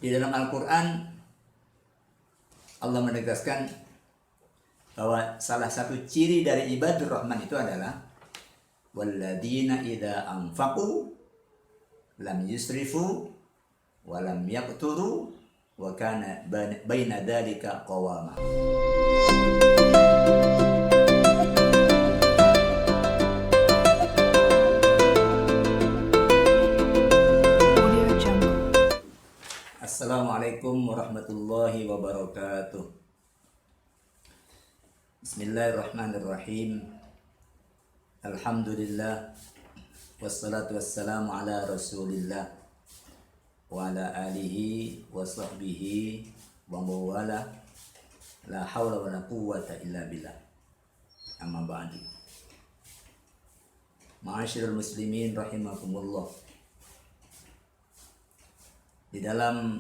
Di dalam Al-Quran Allah menegaskan bahwa salah satu ciri dari ibadur rahman itu adalah walladzina idza anfaqu lam yusrifu wa lam yaqturu wa kana baina dzalika qawama. Assalamualaikum warahmatullahi wabarakatuh. Bismillahirrahmanirrahim. Alhamdulillah wassalatu wassalamu ala Rasulillah wa ala alihi wa sahbihi wa mawala. La haula wa la quwwata illa billah. Amma ba'du. Ma'asyiral muslimin rahimakumullah. Di dalam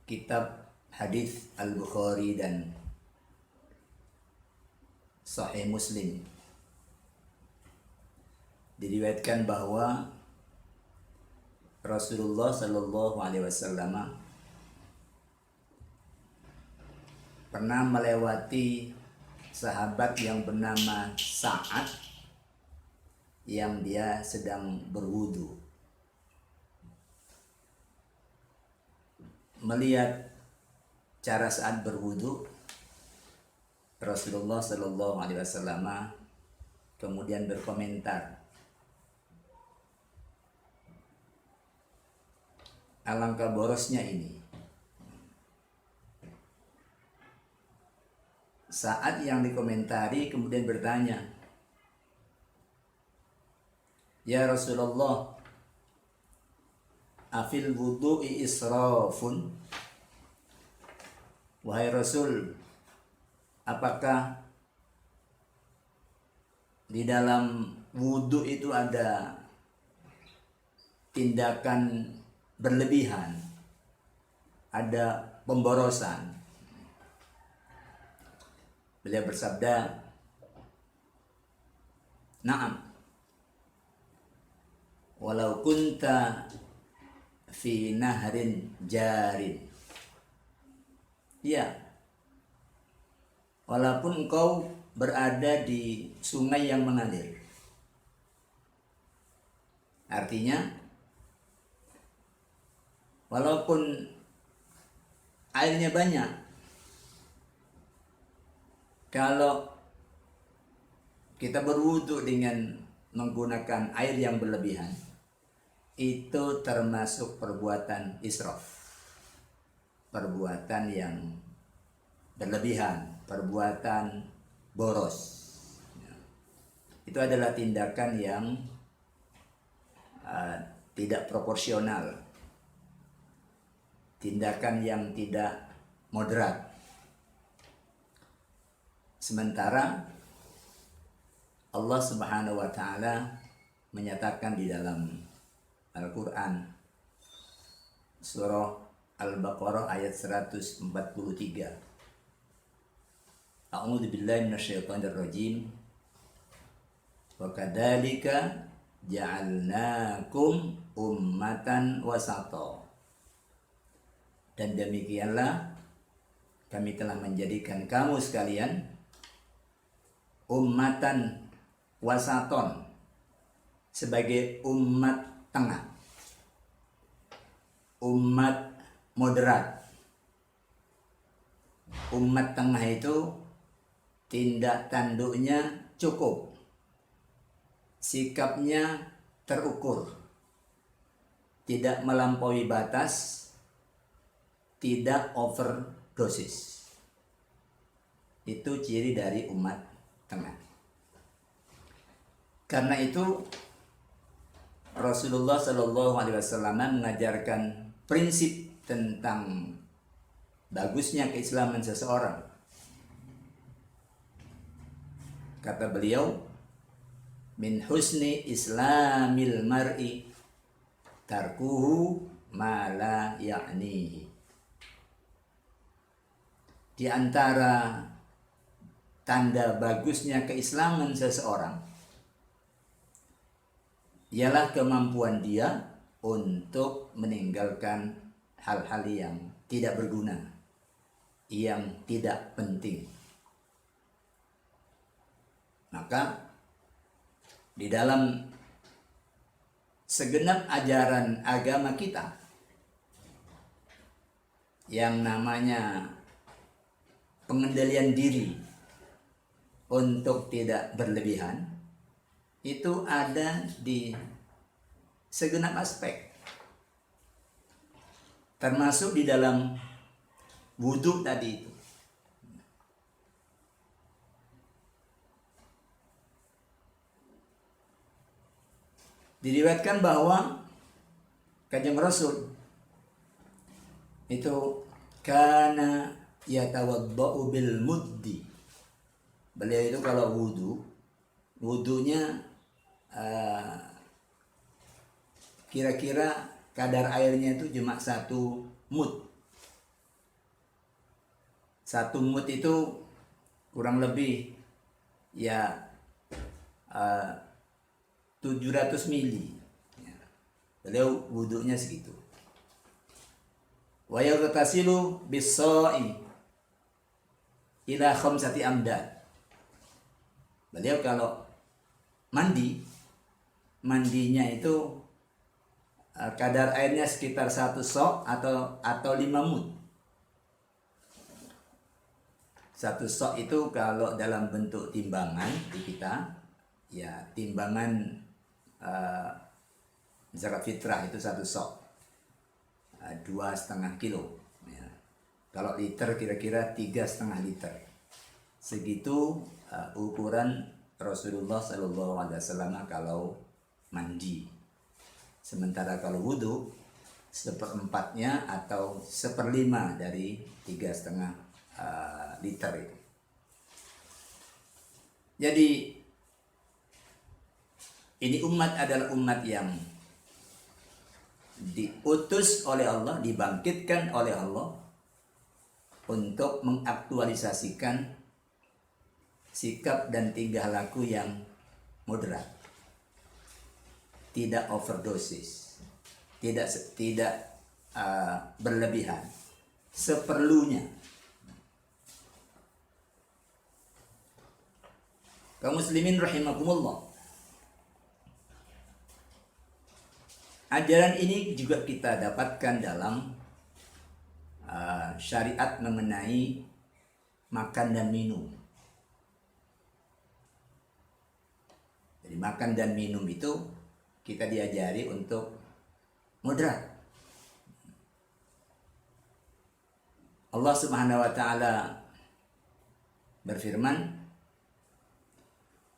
kitab hadis Al-Bukhari dan Sahih Muslim diriwayatkan bahwa Rasulullah Shallallahu Alaihi Wasallam pernah melewati sahabat yang bernama Sa'ad yang dia sedang berwudu. Melihat cara Sa'ad berwudu, Rasulullah Shallallahu Alaihi Wasallam kemudian berkomentar, alangkah borosnya ini. Sa'ad yang dikomentari kemudian bertanya, ya Rasulullah, afil wudu'i israfun? Wahai Rasul, apakah di dalam wudu itu ada tindakan berlebihan, ada pemborosan? Beliau bersabda, na'am, walau kunta fi nahrin jarin. Ya, walaupun engkau berada di sungai yang mengalir. Artinya, walaupun airnya banyak, kalau kita berwudu dengan menggunakan air yang berlebihan, itu termasuk perbuatan israf, perbuatan yang berlebihan, perbuatan boros. Itu adalah tindakan yang tidak proporsional, tindakan yang tidak moderat. Sementara Allah Subhanahu wa Ta'ala menyatakan di dalam Al-Quran surah Al-Baqarah ayat 143, A'udzu billahi minasyaitonir rajim, wa kadzalika ja'alnakum ummatan wasata, dan demikianlah kami telah menjadikan kamu sekalian ummatan wasaton, sebagai umat tengah, umat moderat. Umat tengah itu tindak tanduknya cukup, sikapnya terukur, tidak melampaui batas, tidak overdosis. Itu ciri dari umat tengah. Karena itu Rasulullah Shallallahu Alaihi Wasallam mengajarkan prinsip tentang bagusnya keislaman seseorang. Kata beliau, min husni islamil mar'i tarkuhu ma la ya'nihi. Di antara tanda bagusnya keislaman seseorang ialah kemampuan dia untuk meninggalkan hal-hal yang tidak berguna, yang tidak penting. Maka di dalam segenap ajaran agama kita yang namanya pengendalian diri untuk tidak berlebihan itu ada di segenap aspek, termasuk di dalam wudhu tadi itu. Diriwayatkan bahwa Kanjeng Rasul itu kana yatawaddau bil muddi. Beliau itu kalau wudunya kira-kira kadar airnya itu cuma 1 mud. 1 mud itu kurang lebih ya 700 mili. Beliau wudunya segitu. Wa yaghtasilu bis-sha'i ila 5 amdad. Beliau kalau mandinya itu kadar airnya sekitar 1 sok atau 5 mud. 1 sok itu kalau dalam bentuk timbangan di kita, ya timbangan zakat fitrah itu 1 sok 2,5 kilo. Ya. Kalau liter kira-kira 3,5 liter. Segitu ukuran Rasulullah SAW kalau mandi. Sementara kalau wudhu 1/4-nya atau 1/5 dari 3,5 liter itu. Jadi ini umat adalah umat yang diutus oleh Allah, dibangkitkan oleh Allah untuk mengaktualisasikan sikap dan tingkah laku yang moderat, tidak overdosis, tidak berlebihan, seperlunya. Kaum muslimin rahimakumullah. Ajaran ini juga kita dapatkan dalam syariat mengenai makan dan minum. Jadi makan dan minum itu kita diajari untuk moderat. Allah Subhanahu wa taala berfirman,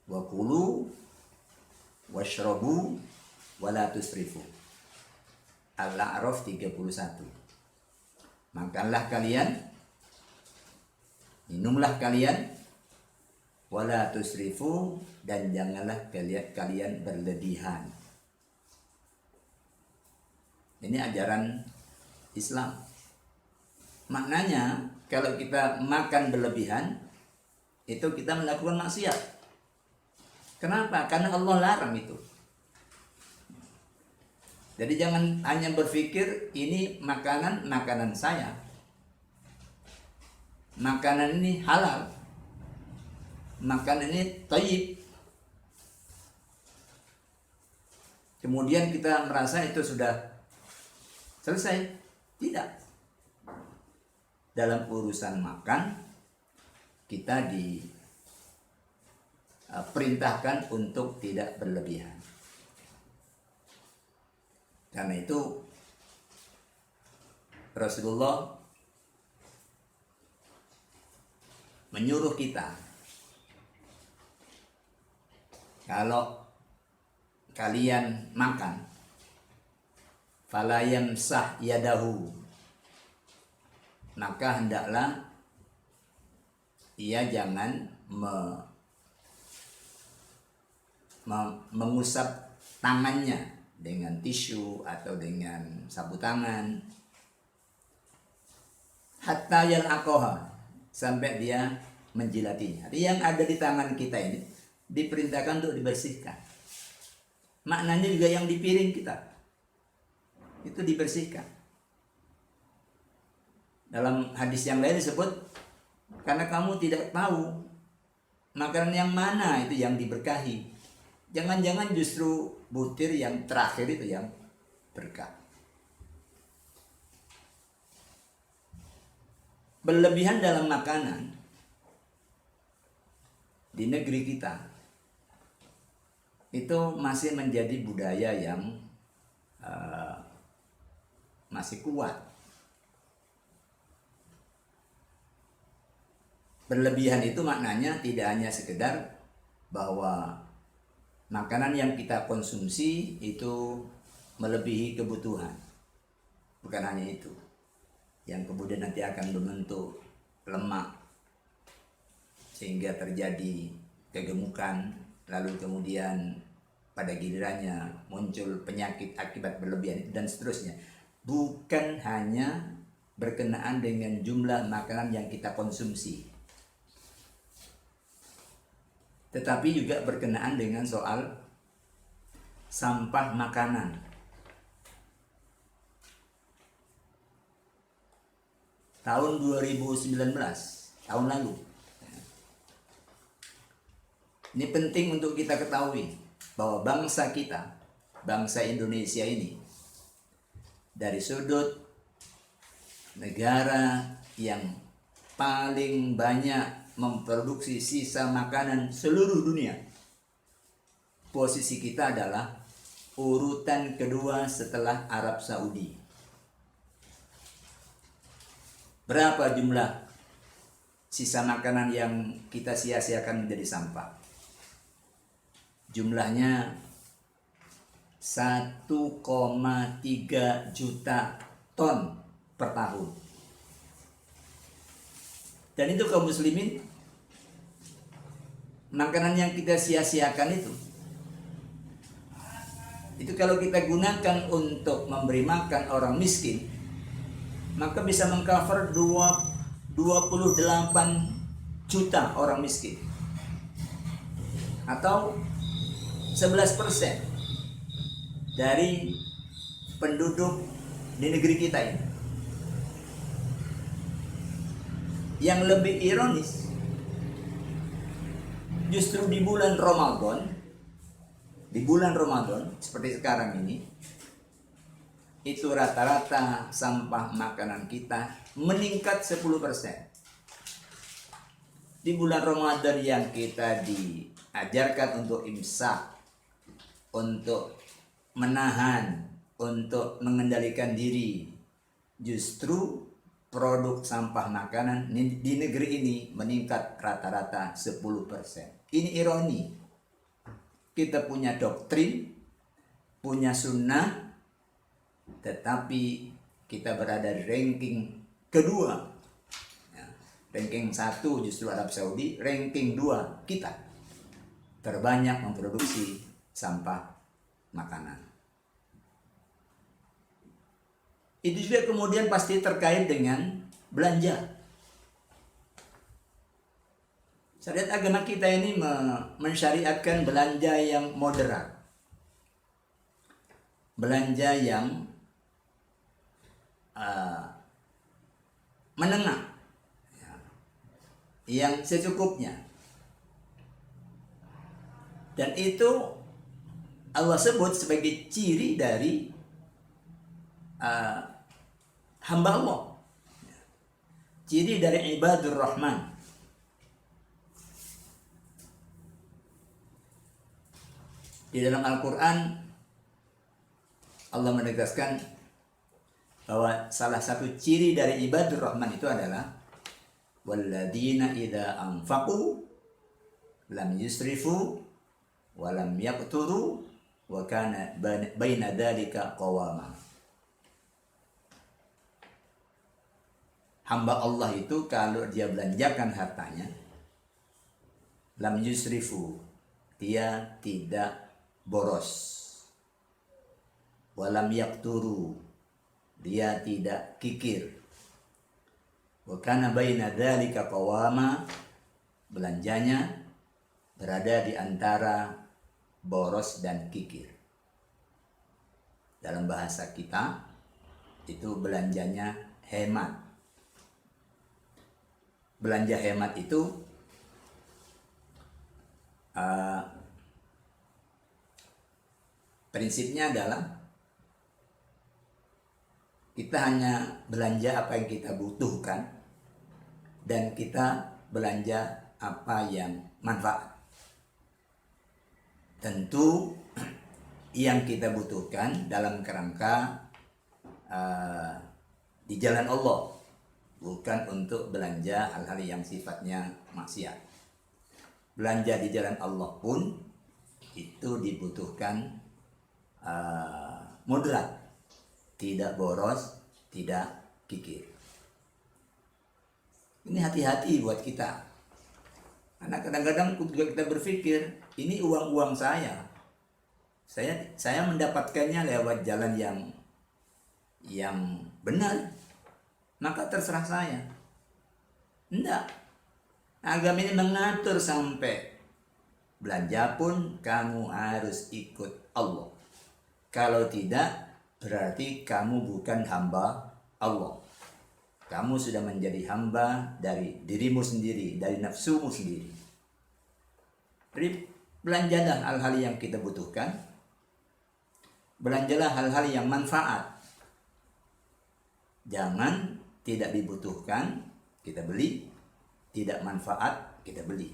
"Wa kulu washrabu wa la tusrifu." Al-A'raf 31. Makanlah kalian, minumlah kalian, wala tusrifu, dan janganlah kalian berlebihan. Ini ajaran Islam. Maknanya kalau kita makan berlebihan itu kita melakukan maksiat. Kenapa? Karena Allah larang itu. Jadi jangan hanya berpikir ini makanan saya. Makanan ini halal. Makanan ini thayyib. Kemudian kita merasa itu sudah selesai. Tidak. Dalam urusan makan kita diperintahkan untuk tidak berlebihan. Karena itu Rasulullah menyuruh kita, kalau kalian makan, fala yamsah yadahu, maka hendaklah ia jangan mengusap tangannya dengan tisu atau dengan sapu tangan, hatta yal'aqaha, sampai dia menjilatinya. Jadi yang ada di tangan kita ini diperintahkan untuk dibersihkan. Maknanya juga yang di piring kita. itu dibersihkan. Dalam hadis yang lain disebut, karena kamu tidak tahu makanan yang mana itu yang diberkahi. Jangan-jangan justru butir yang terakhir itu yang berkah. Berlebihan dalam makanan di negeri kita itu masih menjadi budaya yang masih kuat. Berlebihan itu maknanya tidak hanya sekedar bahwa makanan yang kita konsumsi itu melebihi kebutuhan. Bukan hanya itu. Yang kemudian nanti akan membentuk lemak sehingga terjadi kegemukan, lalu kemudian pada gilirannya muncul penyakit akibat berlebihan dan seterusnya. Bukan hanya berkenaan dengan jumlah makanan yang kita konsumsi, tetapi juga berkenaan dengan soal sampah makanan. Tahun 2019, tahun lalu. Ini penting untuk kita ketahui bahwa bangsa kita, bangsa Indonesia ini, dari sudut negara yang paling banyak memproduksi sisa makanan seluruh dunia, posisi kita adalah urutan kedua setelah Arab Saudi. Berapa jumlah sisa makanan yang kita sia-siakan menjadi sampah? Jumlahnya 1,3 juta ton per tahun. Dan itu kaum muslimin, makanan yang kita sia-siakan itu kalau kita gunakan untuk memberi makan orang miskin, maka bisa mengcover 28 juta orang miskin, atau 11% dari penduduk di negeri kita ini. Yang lebih ironis, justru di bulan Ramadan seperti sekarang ini, itu rata-rata sampah makanan kita meningkat 10%. Di bulan Ramadan yang kita diajarkan untuk imsak, untuk menahan, untuk mengendalikan diri, justru produk sampah makanan di negeri ini meningkat rata-rata 10%. Ini ironi. Kita punya doktrin, punya sunnah, tetapi kita berada di ranking kedua. Ranking 1 justru Arab Saudi, ranking 2 kita. Terbanyak memproduksi sampah makanan. Itu juga kemudian pasti terkait dengan belanja. Syariat agama kita ini mensyariatkan belanja yang moderat. Belanja yang menengah, yang secukupnya. Dan itu Allah sebut sebagai ciri dari hamba Allah, ciri dari ibadur rahman. Di dalam Al-Quran Allah menegaskan bahwa salah satu ciri dari ibadur rahman itu adalah walladzina idza anfaqu lam yusrifu wa lam yaqturu wa kana baina dzalika qawama. Hamba Allah itu kalau dia belanjakan hartanya, lam yusrifu, dia tidak boros, walam yaqturu, dia tidak kikir, wa kana baina dzalika qawama, belanjanya berada di antara boros dan kikir. Dalam bahasa kita, itu belanjanya hemat. Belanja hemat itu prinsipnya adalah kita hanya belanja apa yang kita butuhkan dan kita belanja apa yang manfaat. Tentu yang kita butuhkan dalam kerangka di jalan Allah, bukan untuk belanja hal-hal yang sifatnya maksiat. Belanja di jalan Allah pun itu dibutuhkan moderat, tidak boros, tidak kikir. Ini hati-hati buat kita, karena kadang-kadang juga kita berpikir ini uang saya mendapatkannya lewat jalan yang benar, maka terserah saya. Enggak, agama ini mengatur sampai belanja pun kamu harus ikut Allah. Kalau tidak, berarti kamu bukan hamba Allah. Kamu sudah menjadi hamba dari dirimu sendiri, dari nafsumu sendiri. Jadi belanjalah hal-hal yang kita butuhkan. Belanjalah hal-hal yang manfaat. Jangan tidak dibutuhkan kita beli, tidak manfaat kita beli.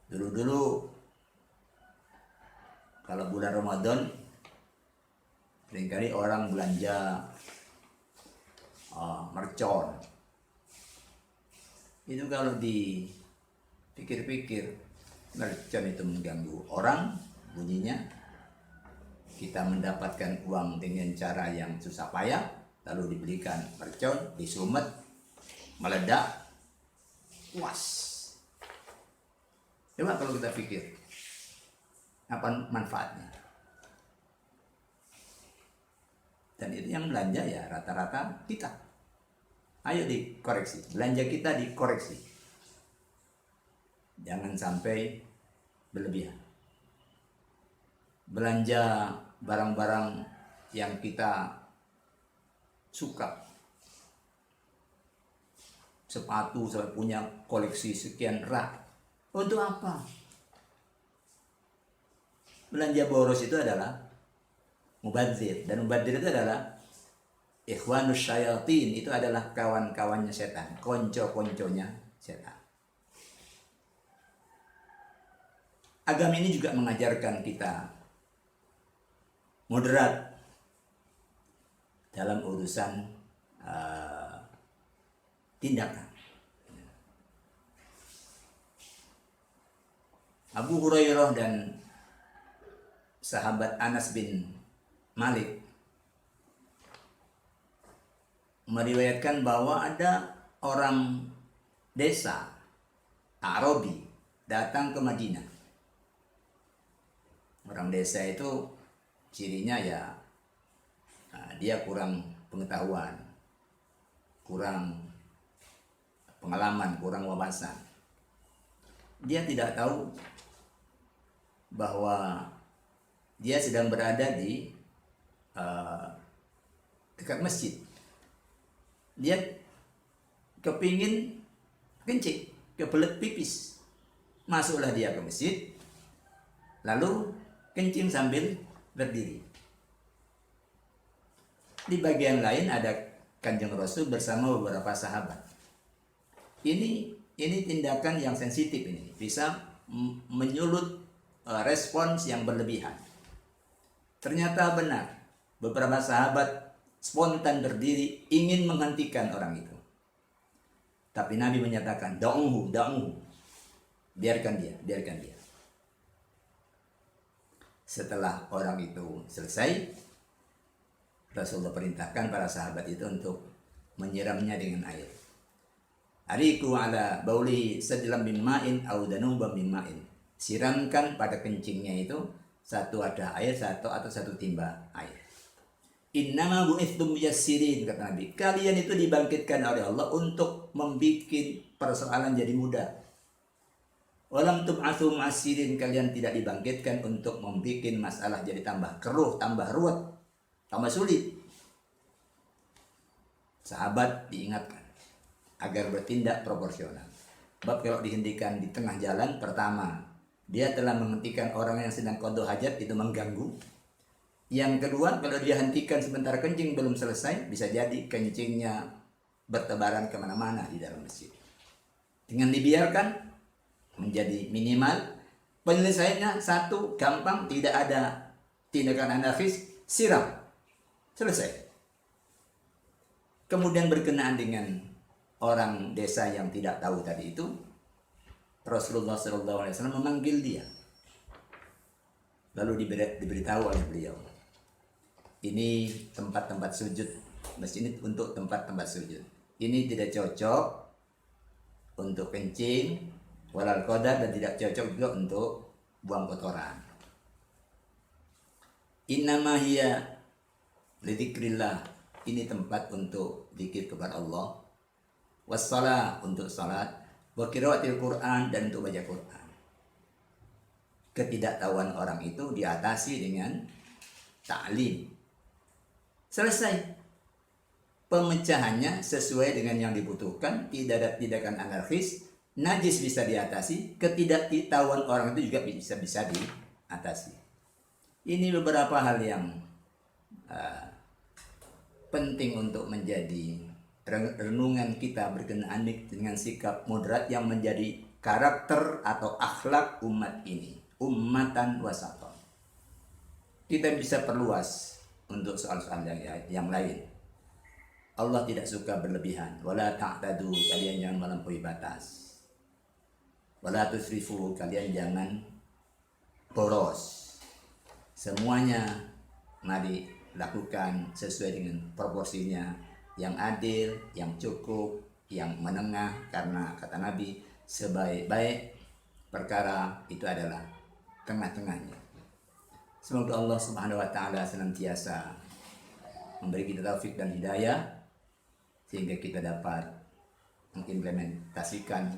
Dulu-dulu kalau bulan Ramadan seringkali orang belanja mercon. Itu kalau dipikir-pikir, mercon itu mengganggu orang bunyinya. Kita mendapatkan uang dengan cara yang susah payah, lalu dibelikan mercon, disumet, meledak, puas. Coba kalau kita pikir, apa manfaatnya? Dan itu yang belanja ya rata-rata kita. Ayo dikoreksi, belanja kita dikoreksi. Jangan sampai berlebihan. Belanja barang-barang yang kita suka. Sepatu saya punya koleksi sekian rak. Untuk apa? Belanja boros itu adalah mubadzir, dan mubadzir itu adalah ikhwanus syayatin, itu adalah kawan-kawannya setan, konco-konconya setan. Agama ini juga mengajarkan kita moderat dalam urusan tindakan. Abu Hurairah dan sahabat Anas bin Malik meriwayatkan bahwa ada orang desa Arabi datang ke Madinah. Orang desa itu cirinya ya dia kurang pengetahuan, kurang pengalaman, kurang wawasan. Dia tidak tahu bahwa dia sedang berada di dekat masjid. Dia kepingin kencing, kebelet pipis. Masuklah dia ke masjid, lalu kencing sambil berdiri. Di bagian lain ada Kanjeng Rasul bersama beberapa sahabat. Ini tindakan yang sensitif, ini bisa menyulut respons yang berlebihan. Ternyata benar, beberapa sahabat spontan berdiri ingin menghentikan orang itu. Tapi Nabi menyatakan, da'uhu, biarkan dia. Setelah orang itu selesai, Rasulullah perintahkan para sahabat itu untuk menyiramnya dengan air. Ariku ala bauli sedlam min ma'in au danubam min ma'in. Siramkan pada kencingnya itu satu ada air, atau satu timba air. Innama bu'ithtum muyassirin, kata Nabi. Kalian itu dibangkitkan oleh Allah untuk membuat persoalan jadi mudah. Walam tub'atsu mu'assirin, kalian tidak dibangkitkan untuk membuat masalah jadi tambah keruh, tambah ruwet, tambah sulit. Sahabat diingatkan agar bertindak proporsional. Sebab kalau dihentikan di tengah jalan, pertama, dia telah menghentikan orang yang sedang qada hajat, itu mengganggu. Yang kedua, kalau dia hentikan sebentar kencing belum selesai, bisa jadi kencingnya bertebaran kemana-mana di dalam masjid. Dengan dibiarkan menjadi minimal, penyelesaiannya satu, gampang, tidak ada tindakan anarkis, siram, selesai. Kemudian berkenaan dengan orang desa yang tidak tahu tadi itu, Rasulullah SAW memanggil dia, lalu diberitahu oleh beliau, ini tempat-tempat sujud, masjid ini untuk tempat-tempat sujud, ini tidak cocok untuk kencing, walal qada, dan tidak cocok juga untuk buang kotoran. Innama hiya lidzikrillah, ini tempat untuk zikir kepada Allah, wassalah, untuk salat, wa qiraatil Quran, dan untuk baca Quran. Ketidaktahuan orang itu diatasi dengan ta'lim. Selesai. Pemecahannya sesuai dengan yang dibutuhkan, tidak ada tindakan anarkis, najis bisa diatasi, ketidaktahuan orang itu juga bisa diatasi. Ini beberapa hal yang penting untuk menjadi renungan kita berkenaan dengan sikap moderat yang menjadi karakter atau akhlak umat ini, ummatan wasaton. Kita bisa perluas untuk soal-soal yang lain. Allah tidak suka berlebihan. Wala ta'tadu, kalian jangan melampaui batas. Wala tusrifu, kalian jangan boros. Semuanya mari lakukan sesuai dengan proporsinya, yang adil, yang cukup, yang menengah, karena kata Nabi, sebaik-baik perkara itu adalah tengah-tengahnya. Semoga Allah Subhanahu wa taala senantiasa memberi kita taufik dan hidayah sehingga kita dapat mengimplementasikan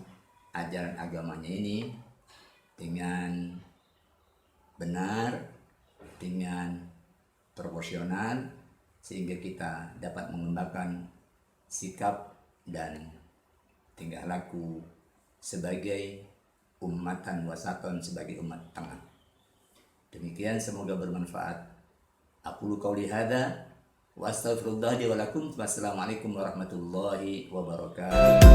ajaran agamanya ini dengan benar, dengan proporsional, sehingga kita dapat mengembangkan sikap dan tingkah laku sebagai ummatan wasaton, sebagai umat tengah. Demikian, semoga bermanfaat. Aqulu qauli hadza wa astaghfirullah li wa lakum. Wassalamualaikum warahmatullahi wabarakatuh.